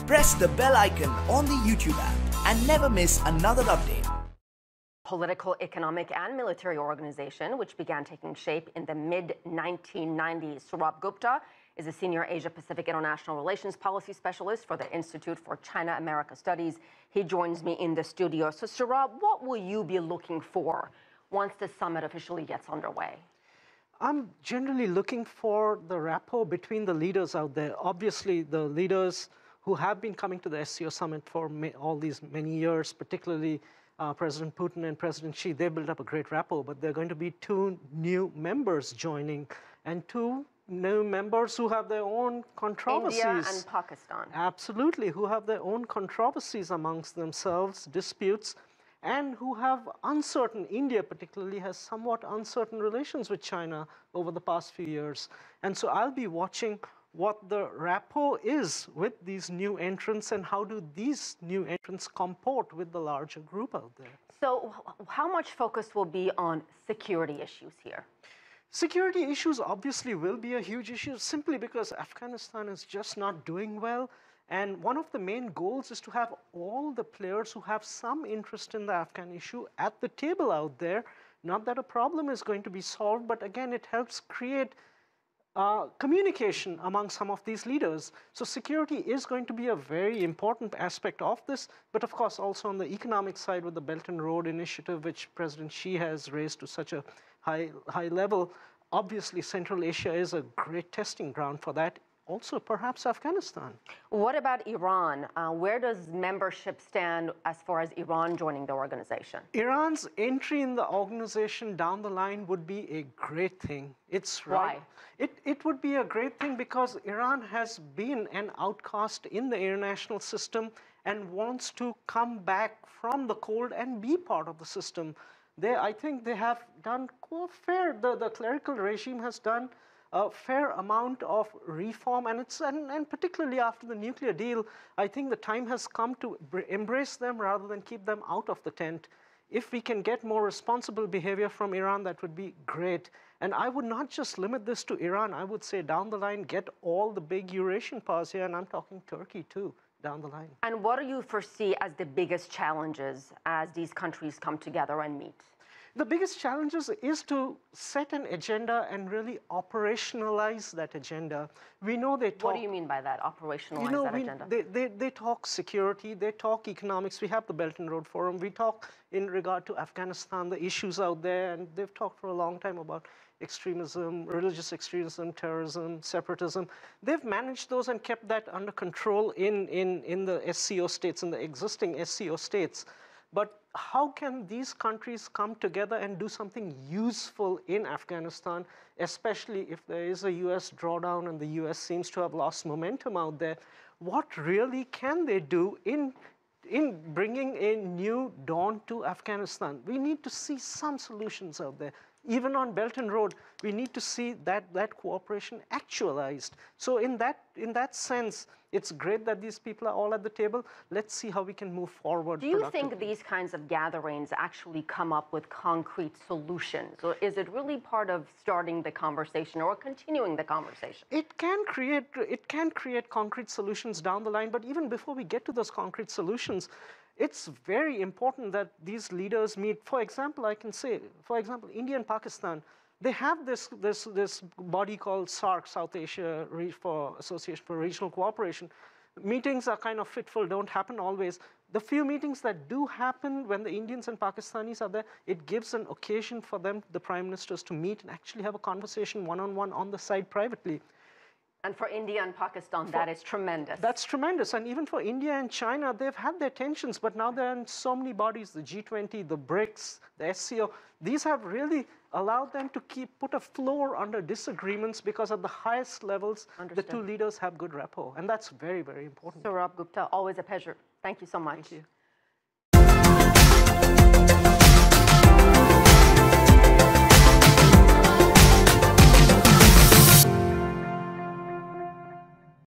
press the bell icon on the YouTube app and never miss another update. Political, economic, and military organization, which began taking shape in the mid-1990s. Saurabh Gupta is a senior Asia-Pacific International Relations Policy Specialist for the Institute for China-America Studies. He joins me in the studio. So, Saurabh, what will you be looking for once the summit officially gets underway? I'm generally looking for the rapport between the leaders out there. Obviously, the leaders who have been coming to the SCO summit for all these many years, particularly President Putin and President Xi, they built up a great rapport, but there are going to be two new members joining and two new members who have their own controversies. India and Pakistan. Absolutely, who have their own controversies amongst themselves, disputes, and who have uncertain, India particularly has somewhat uncertain relations with China over the past few years. And so I'll be watching what the rapport is with these new entrants and how do these new entrants comport with the larger group out there. So how much focus will be on security issues here? Security issues obviously will be a huge issue simply because Afghanistan is just not doing well. And one of the main goals is to have all the players who have some interest in the Afghan issue at the table out there. Not that a problem is going to be solved, but again, it helps create communication among some of these leaders. So security is going to be a very important aspect of this, but of course also on the economic side with the Belt and Road Initiative, which President Xi has raised to such a high level. Obviously, Central Asia is a great testing ground for that. Also, perhaps Afghanistan. What about Iran? Where does membership stand as far as Iran joining the organization? Iran's entry in the organization down the line would be a great thing. It's right. Why? It would be a great thing because Iran has been an outcast in the international system and wants to come back from the cold and be part of the system. I think they have done quite fair. The clerical regime has done a fair amount of reform, and particularly after the nuclear deal, I think the time has come to embrace them rather than keep them out of the tent. If we can get more responsible behavior from Iran, that would be great. And I would not just limit this to Iran. I would say down the line, get all the big Eurasian powers here, and I'm talking Turkey too, down the line. And what do you foresee as the biggest challenges as these countries come together and meet? The biggest challenges is to set an agenda and really operationalize that agenda. We know they talk. What do you mean by that, operationalize that agenda? They talk security, they talk economics. We have the Belt and Road Forum. We talk in regard to Afghanistan, the issues out there, and they've talked for a long time about extremism, religious extremism, terrorism, separatism. They've managed those and kept that under control in the SCO states, in the existing SCO states. But how can these countries come together and do something useful in Afghanistan, especially if there is a US drawdown and the US seems to have lost momentum out there? What really can they do in bringing a new dawn to Afghanistan? We need to see some solutions out there. Even on Belt and Road, we need to see that cooperation actualized. So in that sense, it's great that these people are all at the table. Let's see how we can move forward. Do you think these kinds of gatherings actually come up with concrete solutions? Or is it really part of starting the conversation or continuing the conversation? It can create concrete solutions down the line, but even before we get to those concrete solutions, it's very important that these leaders meet. For example, I can say, for example, India and Pakistan, they have this body called SARC, South Asia Association for Regional Cooperation. Meetings are kind of fitful, don't happen always. The few meetings that do happen when the Indians and Pakistanis are there, it gives an occasion for them, the prime ministers, to meet and actually have a conversation one-on-one on the side privately. And for India and Pakistan, that is tremendous. That's tremendous. And even for India and China, they've had their tensions, but now they're in so many bodies, the G20, the BRICS, the SCO. These have really allowed them to put a floor under disagreements because at the highest levels, the two leaders have good rapport. And that's very, very important. Saurabh Gupta, always a pleasure. Thank you so much. Thank you.